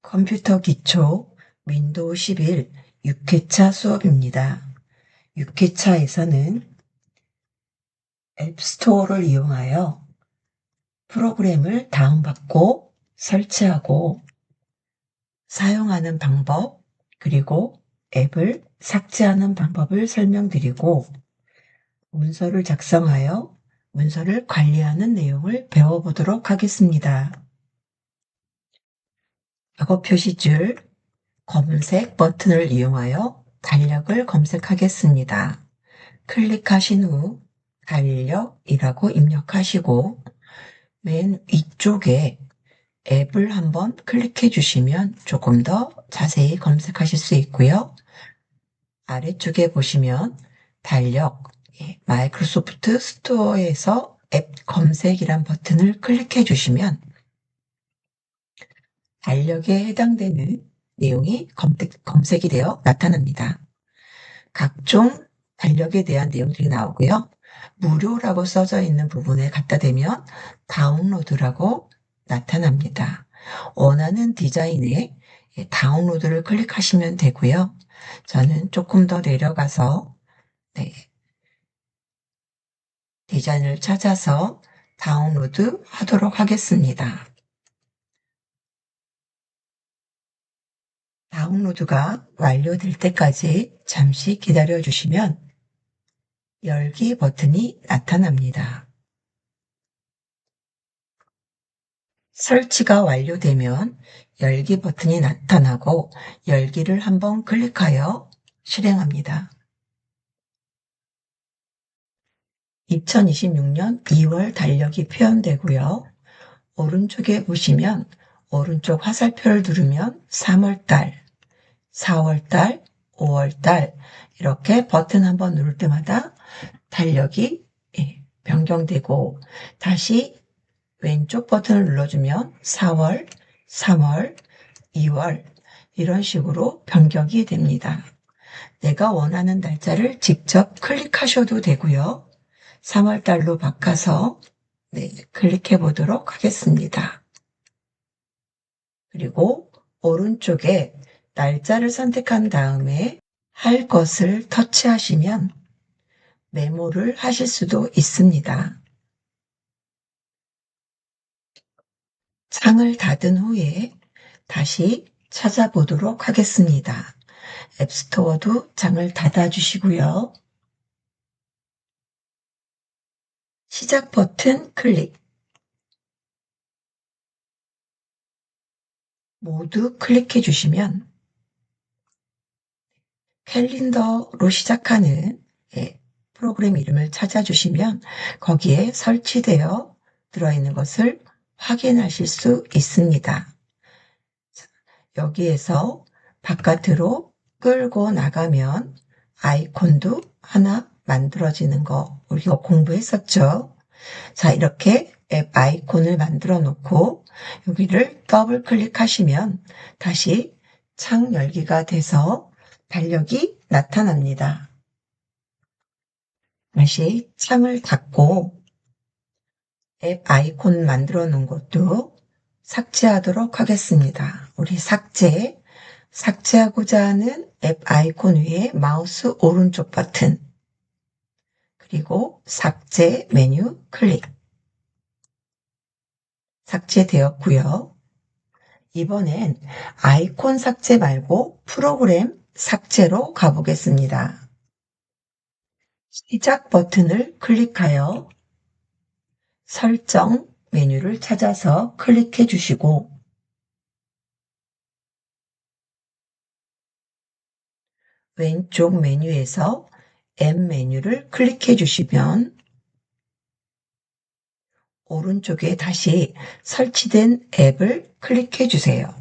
컴퓨터 기초 윈도우 11 6회차 수업입니다. 6회차에서는 앱스토어를 이용하여 프로그램을 다운받고 설치하고 사용하는 방법, 그리고 앱을 삭제하는 방법을 설명드리고 문서를 작성하여 문서를 관리하는 내용을 배워보도록 하겠습니다. 작업 표시줄, 검은색 버튼을 이용하여 달력을 검색하겠습니다. 클릭하신 후 달력이라고 입력하시고 맨 위쪽에 앱을 한번 클릭해 주시면 조금 더 자세히 검색하실 수 있고요. 아래쪽에 보시면 달력, 마이크로소프트 스토어에서 앱 검색이란 버튼을 클릭해 주시면 달력에 해당되는 내용이 검색이 되어 나타납니다. 각종 달력에 대한 내용들이 나오고요. 무료라고 써져 있는 부분에 갖다 대면 다운로드라고 나타납니다. 원하는 디자인의 다운로드를 클릭하시면 되고요. 저는 조금 더 내려가서 디자인을 찾아서 다운로드 하도록 하겠습니다. 다운로드가 완료될 때까지 잠시 기다려 주시면 열기 버튼이 나타납니다. 설치가 완료되면 열기 버튼이 나타나고 열기를 한번 클릭하여 실행합니다. 2026년 2월 달력이 표현되고요. 오른쪽에 보시면 오른쪽 화살표를 누르면 3월달, 4월달, 5월달 이렇게 버튼 한번 누를 때마다 달력이 변경되고 다시 왼쪽 버튼을 눌러주면 4월, 3월, 2월 이런 식으로 변경이 됩니다. 내가 원하는 날짜를 직접 클릭하셔도 되고요. 3월달로 바꿔서 클릭해 보도록 하겠습니다. 그리고 오른쪽에 날짜를 선택한 다음에 할 것을 터치하시면 메모를 하실 수도 있습니다. 창을 닫은 후에 다시 찾아보도록 하겠습니다. 앱스토어도 창을 닫아주시고요. 시작 버튼 클릭. 모두 클릭해 주시면 캘린더로 시작하는 프로그램 이름을 찾아주시면 거기에 설치되어 들어있는 것을 확인하실 수 있습니다. 여기에서 바깥으로 끌고 나가면 아이콘도 하나 만들어지는 거 우리가 공부했었죠. 자, 이렇게 앱 아이콘을 만들어 놓고 여기를 더블 클릭하시면 다시 창 열기가 돼서 달력이 나타납니다. 다시 창을 닫고 앱 아이콘 만들어 놓은 것도 삭제하도록 하겠습니다. 우리 삭제하고자 하는 앱 아이콘 위에 마우스 오른쪽 버튼, 그리고 삭제 메뉴 클릭. 삭제되었고요. 이번엔 아이콘 삭제 말고 프로그램 삭제로 가보겠습니다. 시작 버튼을 클릭하여 설정 메뉴를 찾아서 클릭해 주시고 왼쪽 메뉴에서 앱 메뉴를 클릭해 주시면 오른쪽에 다시 설치된 앱을 클릭해 주세요.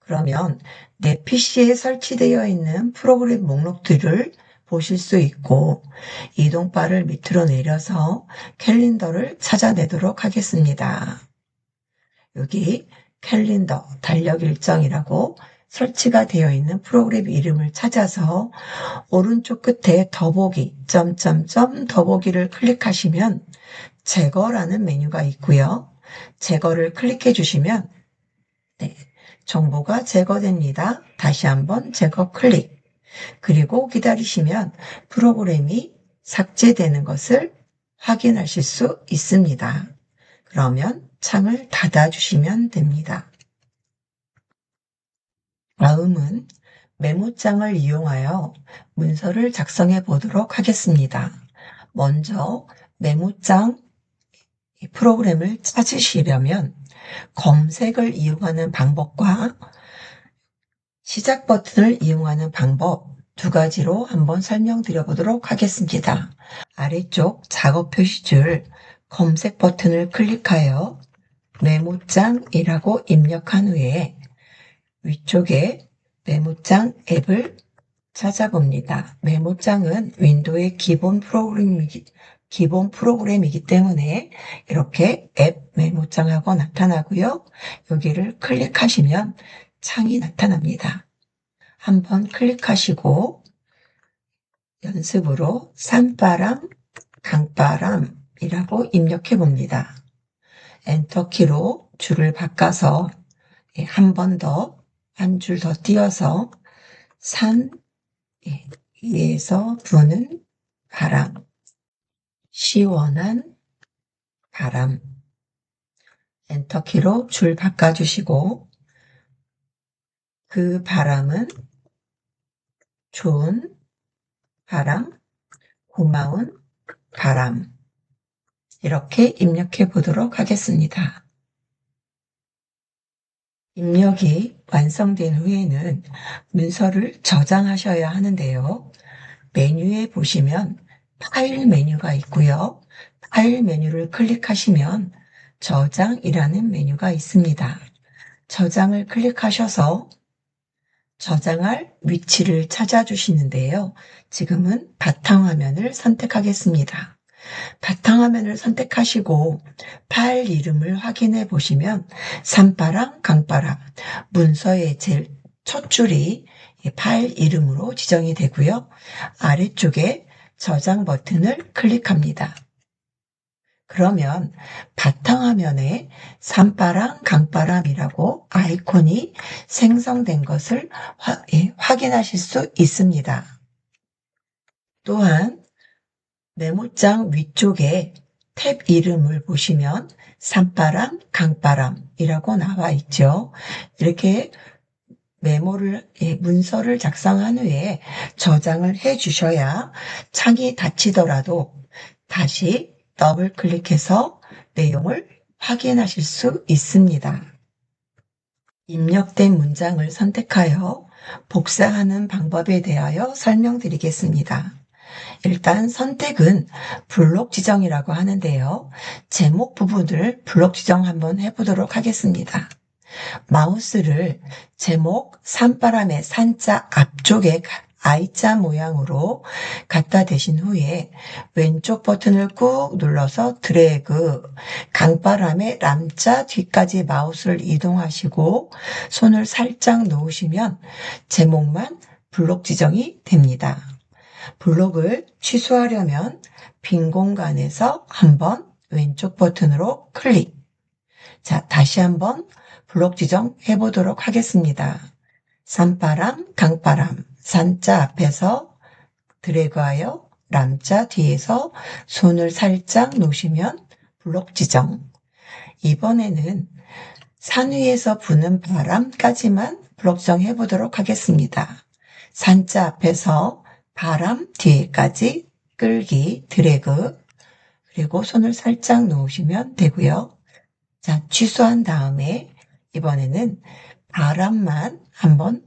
그러면 내 PC에 설치되어 있는 프로그램 목록들을 보실 수 있고 이동바를 밑으로 내려서 캘린더를 찾아내도록 하겠습니다. 여기 캘린더, 달력 일정이라고 설치가 되어 있는 프로그램 이름을 찾아서 오른쪽 끝에 더보기, 더보기를 클릭하시면 제거라는 메뉴가 있고요. 제거를 클릭해 주시면 정보가 제거됩니다. 다시 한번 제거 클릭. 그리고 기다리시면 프로그램이 삭제되는 것을 확인하실 수 있습니다. 그러면 창을 닫아주시면 됩니다. 다음은 메모장을 이용하여 문서를 작성해 보도록 하겠습니다. 먼저 메모장 프로그램을 찾으시려면 검색을 이용하는 방법과 시작 버튼을 이용하는 방법 두 가지로 한번 설명드려 보도록 하겠습니다. 아래쪽 작업 표시줄 검색 버튼을 클릭하여 메모장이라고 입력한 후에 위쪽에 메모장 앱을 찾아봅니다. 메모장은 윈도우의 기본 프로그램이기 때문에 이렇게 앱 메모장하고 나타나고요. 여기를 클릭하시면 창이 나타납니다. 한번 클릭하시고 연습으로 산바람, 강바람이라고 입력해 봅니다. 엔터키로 줄을 바꿔서 한 번 더, 한 줄 더 띄어서 산 위에서 부는 바람, 시원한 바람. 엔터키로 줄 바꿔주시고 그 바람은 좋은 바람, 고마운 바람. 이렇게 입력해 보도록 하겠습니다. 입력이 완성된 후에는 문서를 저장하셔야 하는데요. 메뉴에 보시면 파일 메뉴가 있고요. 파일 메뉴를 클릭하시면 저장이라는 메뉴가 있습니다. 저장을 클릭하셔서 저장할 위치를 찾아주시는데요. 지금은 바탕화면을 선택하겠습니다. 바탕화면을 선택하시고 파일 이름을 확인해 보시면 산바람, 강바람, 문서의 제일 첫 줄이 파일 이름으로 지정이 되고요. 아래쪽에 저장 버튼을 클릭합니다. 그러면 바탕화면에 산바람, 강바람이라고 아이콘이 생성된 것을 확인하실 수 있습니다. 또한 메모장 위쪽에 탭 이름을 보시면 산바람, 강바람이라고 나와 있죠. 이렇게 문서를 작성한 후에 저장을 해 주셔야 창이 닫히더라도 다시 더블 클릭해서 내용을 확인하실 수 있습니다. 입력된 문장을 선택하여 복사하는 방법에 대하여 설명드리겠습니다. 일단 선택은 블록 지정이라고 하는데요. 제목 부분을 블록 지정 한번 해보도록 하겠습니다. 마우스를 제목 산바람의 산자 앞쪽에 I자 모양으로 갖다 대신 후에 왼쪽 버튼을 꾹 눌러서 드래그, 강바람의 람자 뒤까지 마우스를 이동하시고 손을 살짝 놓으시면 제목만 블록 지정이 됩니다. 블록을 취소하려면 빈 공간에서 한번 왼쪽 버튼으로 클릭. 자, 다시 한번 블록 지정 해보도록 하겠습니다. 산바람, 강바람, 산자 앞에서 드래그하여 람자 뒤에서 손을 살짝 놓으시면 블록 지정. 이번에는 산 위에서 부는 바람까지만 블록 지정 해보도록 하겠습니다. 산자 앞에서 바람 뒤에까지 끌기, 드래그, 그리고 손을 살짝 놓으시면 되고요. 자, 취소한 다음에 이번에는 바람만 한번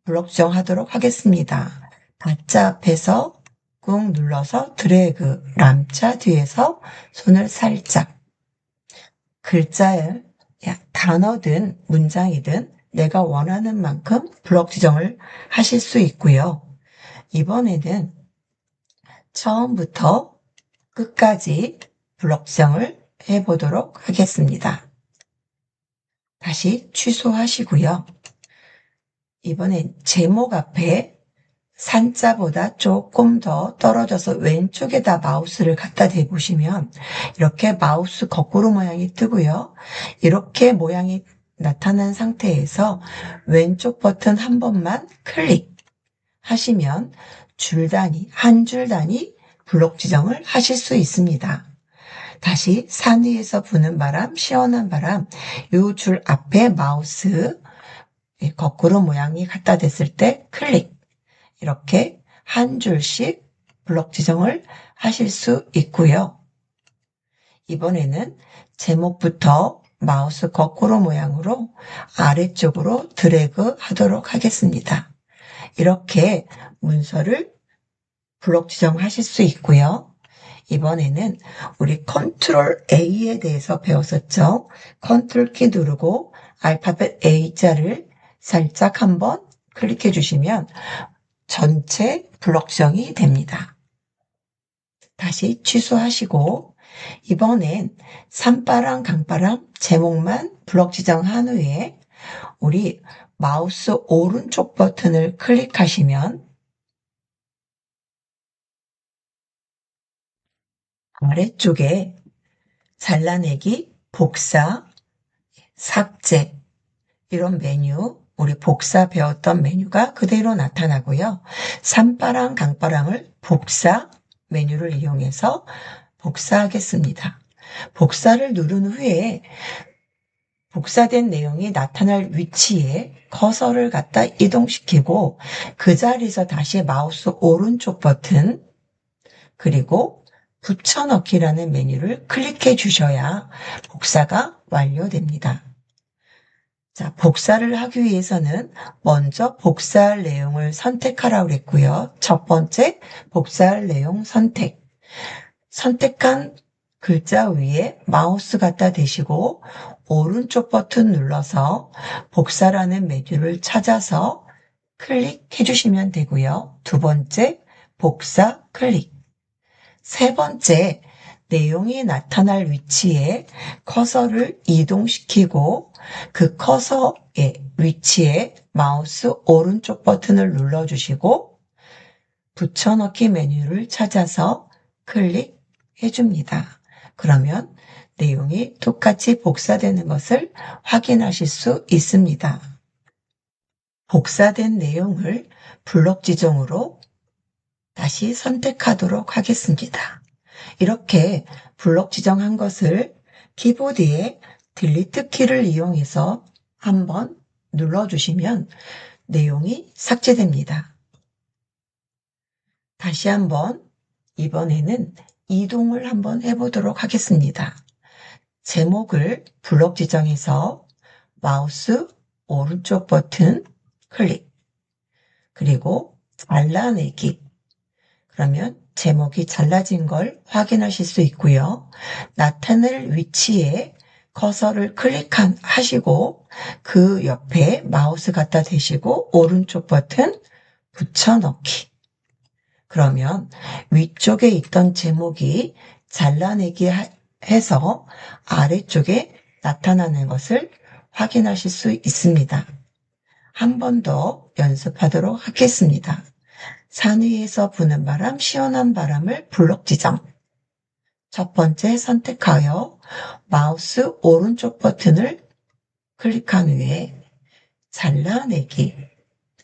블록 지정하도록 하겠습니다. 바자 앞에서 꾹 눌러서 드래그, 람자 뒤에서 손을 살짝. 글자에 단어든 문장이든 내가 원하는 만큼 블록 지정을 하실 수 있고요. 이번에는 처음부터 끝까지 블록 지정을 해보도록 하겠습니다. 다시 취소하시고요. 이번엔 제목 앞에 산자보다 조금 더 떨어져서 왼쪽에다 마우스를 갖다 대보시면 이렇게 마우스 거꾸로 모양이 뜨고요. 이렇게 모양이 나타난 상태에서 왼쪽 버튼 한 번만 클릭하시면 한 줄 단위 블록 지정을 하실 수 있습니다. 다시 산 위에서 부는 바람, 시원한 바람, 이 줄 앞에 마우스 거꾸로 모양이 갖다 댔을 때 클릭, 이렇게 한 줄씩 블록 지정을 하실 수 있고요. 이번에는 제목부터 마우스 거꾸로 모양으로 아래쪽으로 드래그 하도록 하겠습니다. 이렇게 문서를 블록 지정하실 수 있고요. 이번에는 우리 컨트롤 A에 대해서 배웠었죠. 컨트롤 키 누르고 알파벳 A자를 살짝 한번 클릭해 주시면 전체 블록 지정이 됩니다. 다시 취소하시고 이번엔 산바람, 강바람 제목만 블록 지정한 후에 우리 마우스 오른쪽 버튼을 클릭하시면 아래쪽에 잘라내기, 복사, 삭제 이런 메뉴, 우리 복사 배웠던 메뉴가 그대로 나타나고요. 산바람, 강바람을 복사 메뉴를 이용해서 복사하겠습니다. 복사를 누른 후에 복사된 내용이 나타날 위치에 커서를 갖다 이동시키고 그 자리에서 다시 마우스 오른쪽 버튼 그리고 붙여넣기라는 메뉴를 클릭해 주셔야 복사가 완료됩니다. 자, 복사를 하기 위해서는 먼저 복사할 내용을 선택하라고 그랬고요. 첫 번째 복사할 내용 선택. 선택한 글자 위에 마우스 갖다 대시고 오른쪽 버튼 눌러서 복사라는 메뉴를 찾아서 클릭해 주시면 되고요. 두 번째 복사 클릭. 세 번째 내용이 나타날 위치에 커서를 이동시키고 그 커서의 위치에 마우스 오른쪽 버튼을 눌러주시고 붙여넣기 메뉴를 찾아서 클릭해 줍니다. 그러면 내용이 똑같이 복사되는 것을 확인하실 수 있습니다. 복사된 내용을 블록 지정으로 다시 선택하도록 하겠습니다. 이렇게 블록 지정한 것을 키보드에 딜리트 키를 이용해서 한번 눌러주시면 내용이 삭제됩니다. 다시 한번 이번에는 이동을 한번 해보도록 하겠습니다. 제목을 블록 지정해서 마우스 오른쪽 버튼 클릭 그리고 잘라내기 그러면 제목이 잘라진 걸 확인하실 수 있고요. 나타낼 위치에 커서를 클릭하시고 그 옆에 마우스 갖다 대시고 오른쪽 버튼 붙여넣기 그러면 위쪽에 있던 제목이 잘라내기 해서 아래쪽에 나타나는 것을 확인하실 수 있습니다. 한 번 더 연습하도록 하겠습니다. 산 위에서 부는 바람, 시원한 바람을 블록 지정. 첫 번째 선택하여 마우스 오른쪽 버튼을 클릭한 후에 잘라내기.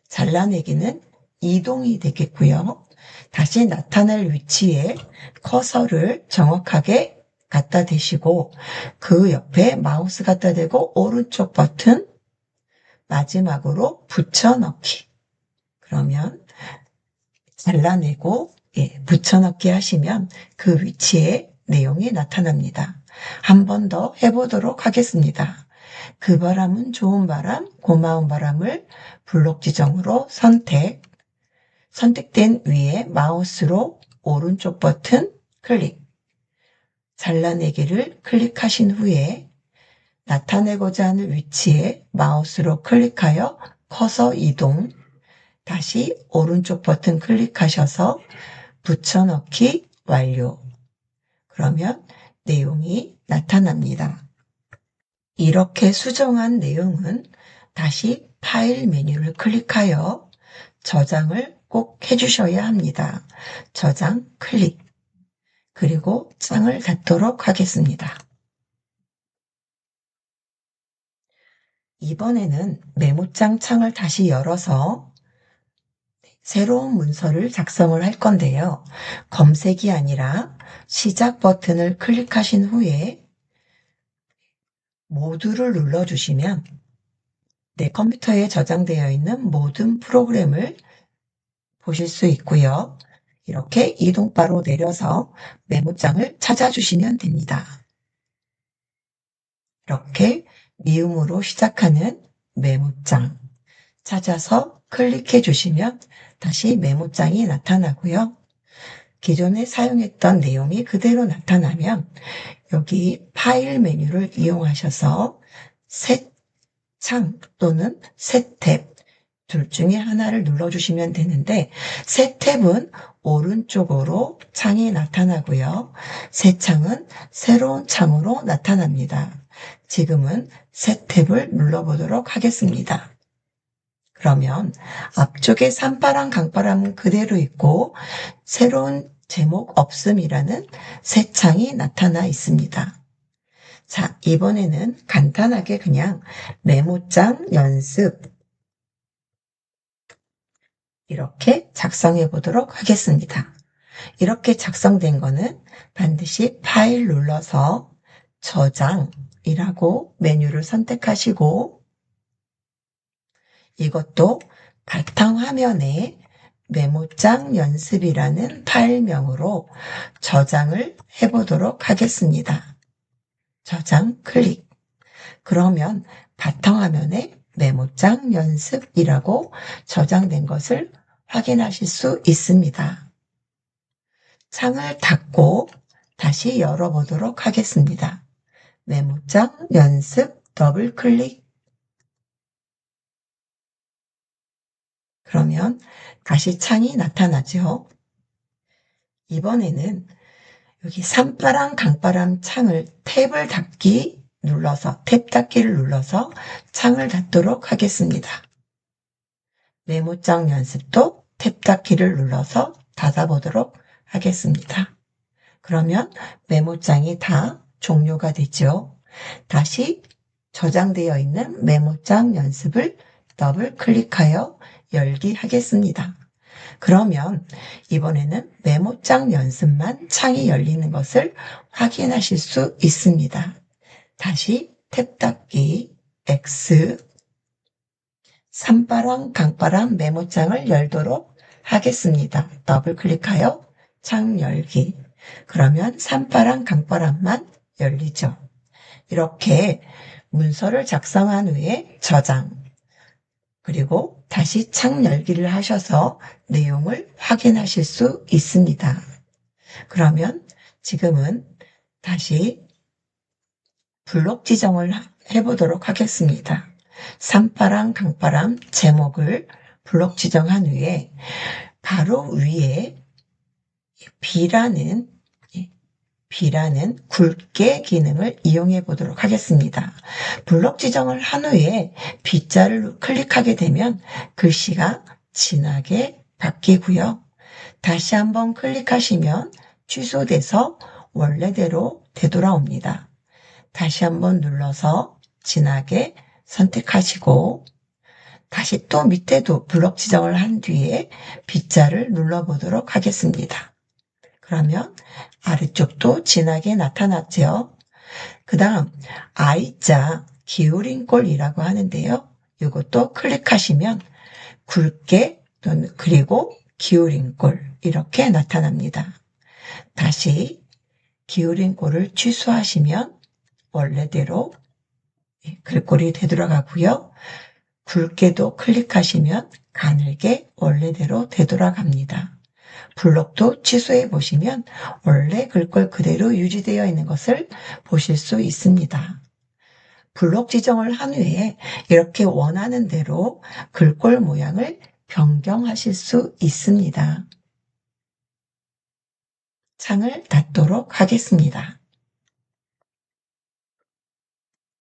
잘라내기는 이동이 되겠고요. 다시 나타날 위치에 커서를 정확하게 갖다 대시고 그 옆에 마우스 갖다 대고 오른쪽 버튼 마지막으로 붙여넣기. 그러면 잘라내고 붙여넣기 하시면 그 위치에 내용이 나타납니다. 한 번 더 해보도록 하겠습니다. 그 바람은 좋은 바람, 고마운 바람을 블록 지정으로 선택된 위에 마우스로 오른쪽 버튼 클릭, 잘라내기를 클릭하신 후에 나타내고자 하는 위치에 마우스로 클릭하여 커서 이동, 다시 오른쪽 버튼 클릭하셔서 붙여넣기 완료. 그러면 내용이 나타납니다. 이렇게 수정한 내용은 다시 파일 메뉴를 클릭하여 저장을 꼭 해주셔야 합니다. 저장, 클릭. 그리고 창을 닫도록 하겠습니다. 이번에는 메모장 창을 다시 열어서 새로운 문서를 작성을 할 건데요. 검색이 아니라 시작 버튼을 클릭하신 후에 모두를 눌러주시면 내 컴퓨터에 저장되어 있는 모든 프로그램을 보실 수 있고요. 이렇게 이동바로 내려서 메모장을 찾아주시면 됩니다. 이렇게 미음으로 시작하는 메모장 찾아서 클릭해 주시면 다시 메모장이 나타나고요. 기존에 사용했던 내용이 그대로 나타나면 여기 파일 메뉴를 이용하셔서 새 창 또는 새 탭 둘 중에 하나를 눌러주시면 되는데 새 탭은 오른쪽으로 창이 나타나고요. 새 창은 새로운 창으로 나타납니다. 지금은 새 탭을 눌러보도록 하겠습니다. 그러면 앞쪽에 산바람, 강바람은 그대로 있고 새로운 제목 없음이라는 새 창이 나타나 있습니다. 자, 이번에는 간단하게 그냥 메모장 연습 이렇게 작성해 보도록 하겠습니다. 이렇게 작성된 거는 반드시 파일 눌러서 저장이라고 메뉴를 선택하시고 이것도 바탕화면에 메모장 연습이라는 파일명으로 저장을 해보도록 하겠습니다. 저장 클릭. 그러면 바탕화면에 메모장 연습이라고 저장된 것을 확인하실 수 있습니다. 창을 닫고 다시 열어보도록 하겠습니다. 메모장 연습 더블 클릭. 그러면 다시 창이 나타나죠. 이번에는 여기 산바람, 강바람 창을 탭을 닫기 눌러서 탭 닫기를 눌러서 창을 닫도록 하겠습니다. 메모장 연습도 탭 닫기를 눌러서 닫아보도록 하겠습니다. 그러면 메모장이 다 종료가 되죠. 다시 저장되어 있는 메모장 연습을 더블 클릭하여 열기 하겠습니다. 그러면 이번에는 메모장 연습만 창이 열리는 것을 확인하실 수 있습니다. 다시 탭 닫기 X 산바람, 강바람 메모장을 열도록 하겠습니다. 더블 클릭하여 창 열기. 그러면 산바람, 강바람만 열리죠. 이렇게 문서를 작성한 후에 저장, 그리고 다시 창 열기를 하셔서 내용을 확인하실 수 있습니다. 그러면 지금은 다시 블록 지정을 해보도록 하겠습니다. 산바람, 강바람 제목을 블록 지정한 후에 바로 위에 B라는 굵게 기능을 이용해 보도록 하겠습니다. 블록 지정을 한 후에 B자를 클릭하게 되면 글씨가 진하게 바뀌고요. 다시 한번 클릭하시면 취소돼서 원래대로 되돌아옵니다. 다시 한번 눌러서 진하게 선택하시고 다시 또 밑에도 블록 지정을 한 뒤에 B자를 눌러보도록 하겠습니다. 그러면 아래쪽도 진하게 나타났죠. 그 다음 I자 기울인 꼴이라고 하는데요. 이것도 클릭하시면 굵게 또는 그리고 기울인 꼴 이렇게 나타납니다. 다시 기울인 꼴을 취소하시면 원래대로 글꼴이 되돌아가고요. 굵게도 클릭하시면 가늘게 원래대로 되돌아갑니다. 블록도 취소해 보시면 원래 글꼴 그대로 유지되어 있는 것을 보실 수 있습니다. 블록 지정을 한 후에 이렇게 원하는 대로 글꼴 모양을 변경하실 수 있습니다. 창을 닫도록 하겠습니다.